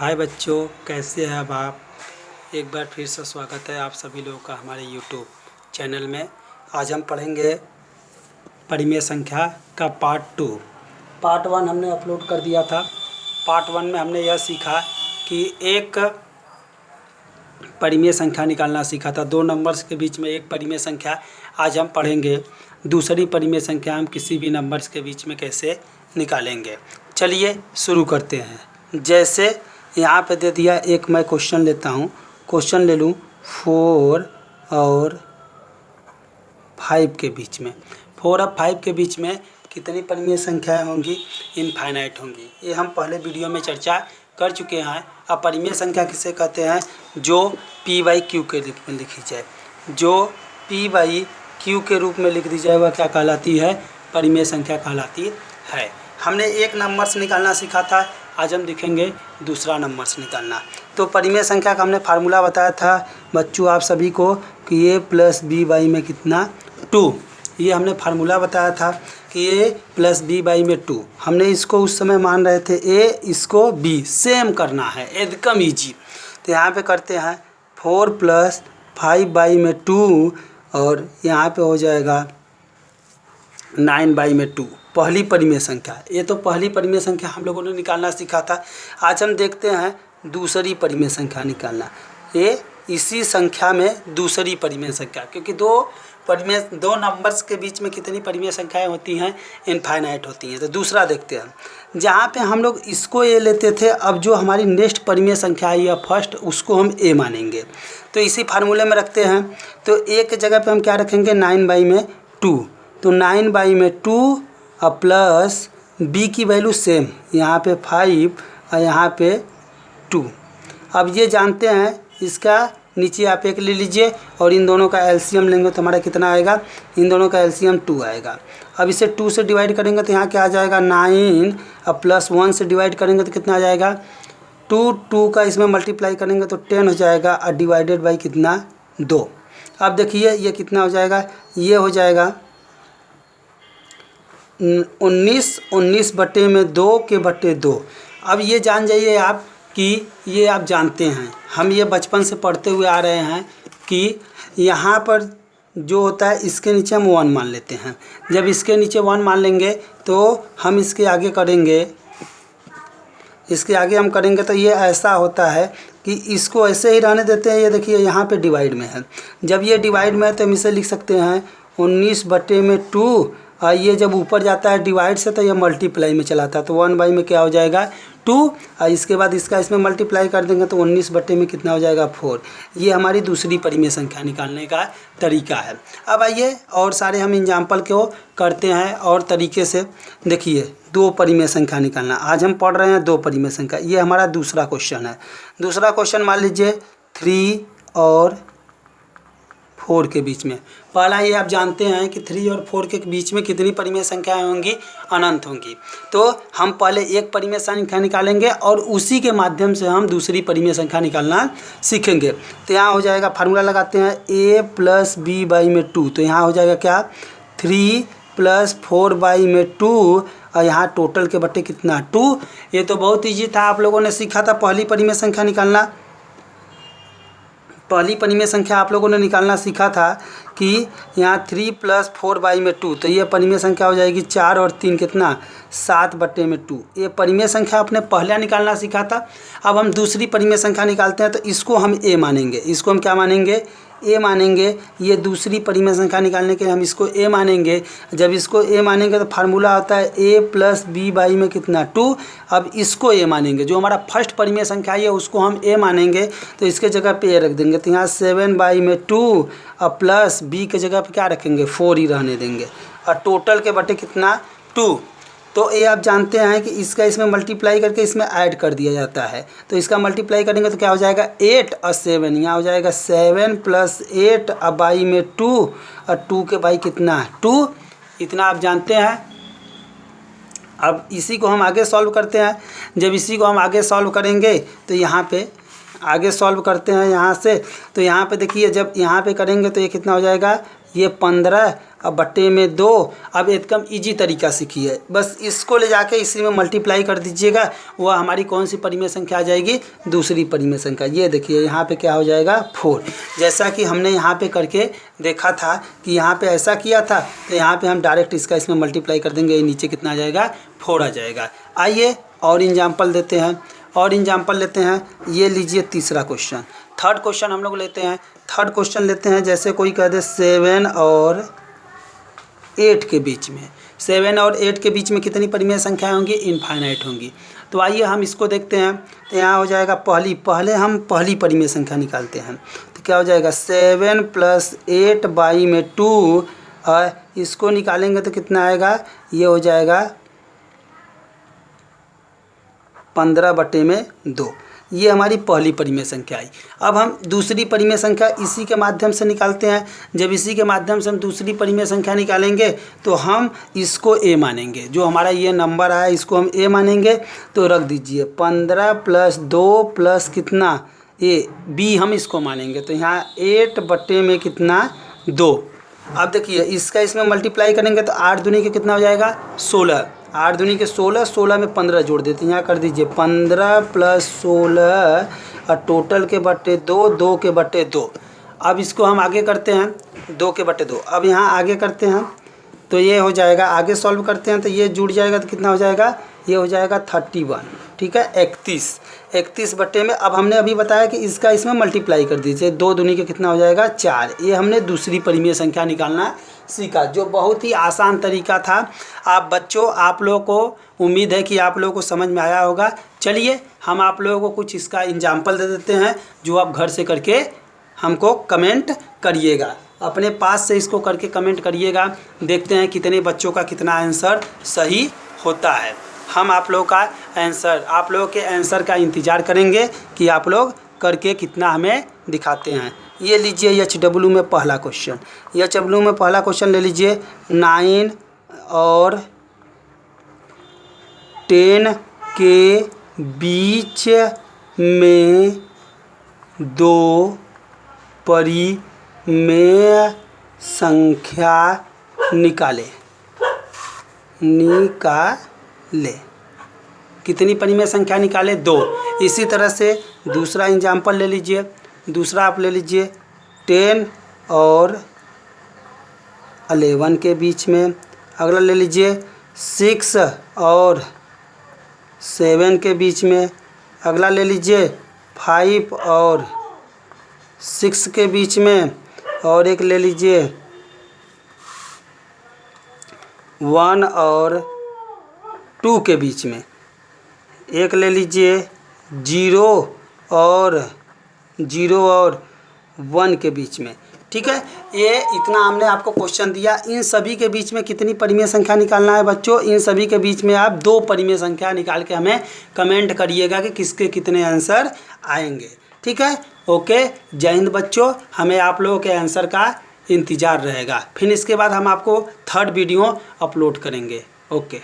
हाय बच्चों, कैसे हैं अब आप। एक बार फिर से स्वागत है आप सभी लोगों का हमारे यूट्यूब चैनल में। आज हम पढ़ेंगे परिमेय संख्या का पार्ट 1 हमने अपलोड कर दिया था। पार्ट 1 में हमने यह सीखा कि एक परिमेय संख्या निकालना सीखा था। दो नंबर्स के बीच में एक परिमेय संख्या। आज हम पढ़ेंगे दूसरी परिमेय संख्या हम किसी भी नंबर्स के बीच में कैसे निकालेंगे। चलिए शुरू करते हैं। जैसे यहाँ पे दे दिया, एक मैं क्वेश्चन लेता हूँ। क्वेश्चन ले लूँ 4 और 5 के बीच में। 4 और 5 के बीच में कितनी परिमेय संख्याएं होंगी? इनफाइनाइट होंगी। ये हम पहले वीडियो में चर्चा कर चुके हैं। अब परिमेय संख्या किसे कहते हैं? जो p/q के रूप में लिखी जाए, जो p/q के रूप में लिख दी जाए वह क्या कहलाती है? परिमेय संख्या कहलाती है। हमने एक नंबर से निकालना सीखा था, आज हम दिखेंगे दूसरा नंबर से निकालना। तो परिमेय संख्या का हमने फार्मूला बताया था बच्चों आप सभी को कि a + b/, में कितना? 2। ये हमने फार्मूला बताया था कि a + b/, में 2। हमने इसको उस समय मान रहे थे a, इसको b सेम करना है, एकदम ईजी। तो यहाँ पे करते हैं 4 + 5/, में 2 और यहाँ पे हो जाएगा 9/, में 2। पहली परिमेय संख्या, ये तो पहली परिमेय संख्या हम लोगों ने निकालना सीखा था। आज हम देखते हैं दूसरी परिमेय संख्या निकालना। ये इसी संख्या में दूसरी परिमेय संख्या, क्योंकि दो नंबर्स के बीच में कितनी परिमेय संख्याएं होती हैं? इनफाइनाइट होती हैं। तो दूसरा देखते हैं। जहाँ पे हम लोग इसको ए लेते थे, अब जो हमारी नेक्स्ट परिमेय संख्या आई है फर्स्ट, उसको हम ए मानेंगे। तो इसी फार्मूले में रखते हैं। तो ए के जगह पे हम क्या रखेंगे? 9/, में 2। तो 9/, में 2 और प्लस b की वैल्यू सेम, यहाँ पे 5 और यहाँ पे 2। अब ये जानते हैं, इसका नीचे आप एक ले लीजिए और इन दोनों का एलसीएम लेंगे तो हमारा कितना आएगा? इन दोनों का एलसीएम 2 आएगा। अब इसे 2 से डिवाइड करेंगे तो यहाँ क्या आ जाएगा? 9 और +1 से डिवाइड करेंगे तो कितना आ जाएगा? 2 का इसमें मल्टीप्लाई करेंगे तो 10 हो जाएगा और डिवाइडेड बाई कितना? 2। अब देखिए ये कितना हो जाएगा? ये हो जाएगा 19/2 अब ये जान जाइए आप कि ये आप जानते हैं, हम ये बचपन से पढ़ते हुए आ रहे हैं कि यहाँ पर जो होता है इसके नीचे हम 1 मान लेते हैं। जब इसके नीचे 1 मान लेंगे तो हम इसके आगे करेंगे, हम करेंगे तो ये ऐसा होता है कि इसको ऐसे ही रहने देते हैं। ये देखिए यहाँ पे डिवाइड में है। जब ये डिवाइड में है तो हम इसे लिख सकते हैं 19/2। और ये जब ऊपर जाता है डिवाइड से तो ये मल्टीप्लाई में चलाता है। तो 1/, में क्या हो जाएगा? 2 और इसके बाद इसका इसमें मल्टीप्लाई कर देंगे तो 19/, में कितना हो जाएगा? 4। ये हमारी दूसरी परिमेय संख्या निकालने का तरीका है। अब आइए और सारे हम एग्जाम्पल को करते हैं और तरीके से। देखिए 2 परिमेय संख्या निकालना, आज हम पढ़ रहे हैं 2 परिमेय संख्या। ये हमारा दूसरा क्वेश्चन है। दूसरा क्वेश्चन मान लीजिए 3 और 4 के बीच में। पहला ये आप जानते हैं कि 3 और 4 के बीच में कितनी परिमेय संख्याएं होंगी? अनंत होंगी। तो हम पहले एक परिमेय संख्या निकालेंगे और उसी के माध्यम से हम दूसरी परिमेय संख्या निकालना सीखेंगे। तो यहाँ हो जाएगा, फार्मूला लगाते हैं a + b/, में 2। तो यहाँ हो जाएगा क्या? 3 + 4/, में 2 और यहाँ टोटल के बट्टे कितना? 2। ये तो बहुत ईजी था, आप लोगों ने सीखा था पहली परिमेय संख्या निकालना। पहली परिमेय संख्या आप लोगों ने निकालना सीखा था कि यहाँ 3 + 4/, में 2। तो ये परिमेय संख्या हो जाएगी 4 और 3 कितना? 7/, में 2। ये परिमेय संख्या आपने पहले निकालना सीखा था। अब हम दूसरी परिमेय संख्या निकालते हैं तो इसको हम a मानेंगे। इसको हम क्या मानेंगे? a मानेंगे। ये दूसरी परिमेय संख्या निकालने के लिए हम इसको a मानेंगे। जब इसको a मानेंगे तो फार्मूला होता है a + b/, में कितना? 2। अब इसको a मानेंगे, जो हमारा फर्स्ट परिमेय संख्या है उसको हम a मानेंगे। तो इसके जगह पे a रख देंगे। तो यहाँ 7/, में 2 और प्लस b के जगह पे क्या रखेंगे? 4 ही रहने देंगे और टोटल के बटे कितना? 2। तो ये आप जानते हैं कि इसका इसमें मल्टीप्लाई करके इसमें ऐड कर दिया जाता है। तो इसका मल्टीप्लाई करेंगे तो क्या हो जाएगा? 8 और 7। यहाँ हो जाएगा 7 + 8 और बाई में 2 और 2 के बाई कितना? 2। इतना आप जानते हैं। अब इसी को हम आगे सॉल्व करते हैं। जब इसी को हम आगे सॉल्व करेंगे तो यहाँ पे आगे सॉल्व करते हैं यहाँ से। तो यहाँ पे देखिए जब यहाँ पे करेंगे तो ये कितना हो जाएगा? ये 15 अब बट्टे में 2। अब एकदम इजी तरीका सीखिए, बस इसको ले जाके इसी में मल्टीप्लाई कर दीजिएगा, वह हमारी कौन सी परिमेय संख्या आ जाएगी, दूसरी परिमेय संख्या। ये देखिए यहाँ पे क्या हो जाएगा 4। जैसा कि हमने यहाँ पे करके देखा था कि यहाँ पे ऐसा किया था, तो यहाँ पे हम डायरेक्ट इसका इसमें मल्टीप्लाई कर देंगे, ये नीचे कितना आ जाएगा 4 आ जाएगा। आइए और एग्जाम्पल देते हैं, और एग्जाम्पल लेते हैं। ये लीजिए तीसरा क्वेश्चन। थर्ड क्वेश्चन हम लोग लेते हैं। थर्ड क्वेश्चन लेते हैं, जैसे कोई कह दे 7 और 8 के बीच में, 7 और 8 के बीच में कितनी परिमेय संख्याएं होंगी, इनफाइनाइट होंगी। तो आइए हम इसको देखते हैं। तो यहाँ हो जाएगा पहले हम पहली परिमेय संख्या निकालते हैं। तो क्या हो जाएगा 7 + 8 बाई में 2, और इसको निकालेंगे तो कितना आएगा, ये हो जाएगा 15 बटे में 2। ये हमारी पहली परिमेय संख्या आई। अब हम दूसरी परिमेय संख्या इसी के माध्यम से निकालते हैं। जब इसी के माध्यम से हम दूसरी परिमेय संख्या निकालेंगे तो हम इसको a मानेंगे, जो हमारा ये नंबर आया इसको हम a मानेंगे। तो रख दीजिए 15 + 2 प्लस कितना a, b हम इसको मानेंगे। तो यहाँ 8 बटे में कितना 2। अब देखिए इसका इसमें मल्टीप्लाई करेंगे तो 8 दूनी के कितना हो जाएगा 16, 8 दूनी के 16, 16 में 15 जोड़ देते हैं। यहाँ कर दीजिए 15 + 16 और टोटल के बट्टे 2, 2 के बट्टे 2। अब इसको हम आगे करते हैं 2 के बट्टे 2। अब यहाँ आगे करते हैं तो ये हो जाएगा, आगे सॉल्व करते हैं तो ये जुड़ जाएगा तो कितना हो जाएगा, ये हो जाएगा 31। ठीक है 31 बट्टे में। अब हमने अभी बताया कि इसका इसमें मल्टीप्लाई कर दीजिए, 2 दूनी के कितना हो जाएगा 4। ये हमने दूसरी परिमेय संख्या निकालना सीखा, जो बहुत ही आसान तरीका था। आप बच्चों, आप लोगों को उम्मीद है कि आप लोगों को समझ में आया होगा। चलिए हम आप लोगों को कुछ इसका एग्जाम्पल दे देते हैं, जो आप घर से करके हमको कमेंट करिएगा, अपने पास से इसको करके कमेंट करिएगा। देखते हैं कितने बच्चों का कितना आंसर सही होता है। हम आप लोगों का आंसर, आप लोगों के आंसर का इंतज़ार करेंगे कि आप लोग करके कितना हमें दिखाते हैं। ये लीजिए HW में पहला क्वेश्चन। HW में पहला क्वेश्चन ले लीजिए। 9 और 10 के बीच में 2 परिमेय संख्या निकाले। कितनी परिमेय संख्या निकाले 2। इसी तरह से दूसरा एग्जाम्पल ले लीजिए। दूसरा आप ले लीजिए 10 और 11 के बीच में। अगला ले लीजिए 6 और 7 के बीच में। अगला ले लीजिए 5 और 6 के बीच में। और एक ले लीजिए 1 और 2 के बीच में। एक ले लीजिए 0 और 1 के बीच में। ठीक है, ये इतना हमने आपको क्वेश्चन दिया। इन सभी के बीच में कितनी परिमेय संख्या निकालना है बच्चों, इन सभी के बीच में आप 2 परिमेय संख्या निकाल के हमें कमेंट करिएगा कि किसके कितने आंसर आएंगे। ठीक है, ओके, जय हिंद बच्चों। हमें आप लोगों के आंसर का इंतज़ार रहेगा। फिर इसके बाद हम आपको 3rd वीडियो अपलोड करेंगे। ओके।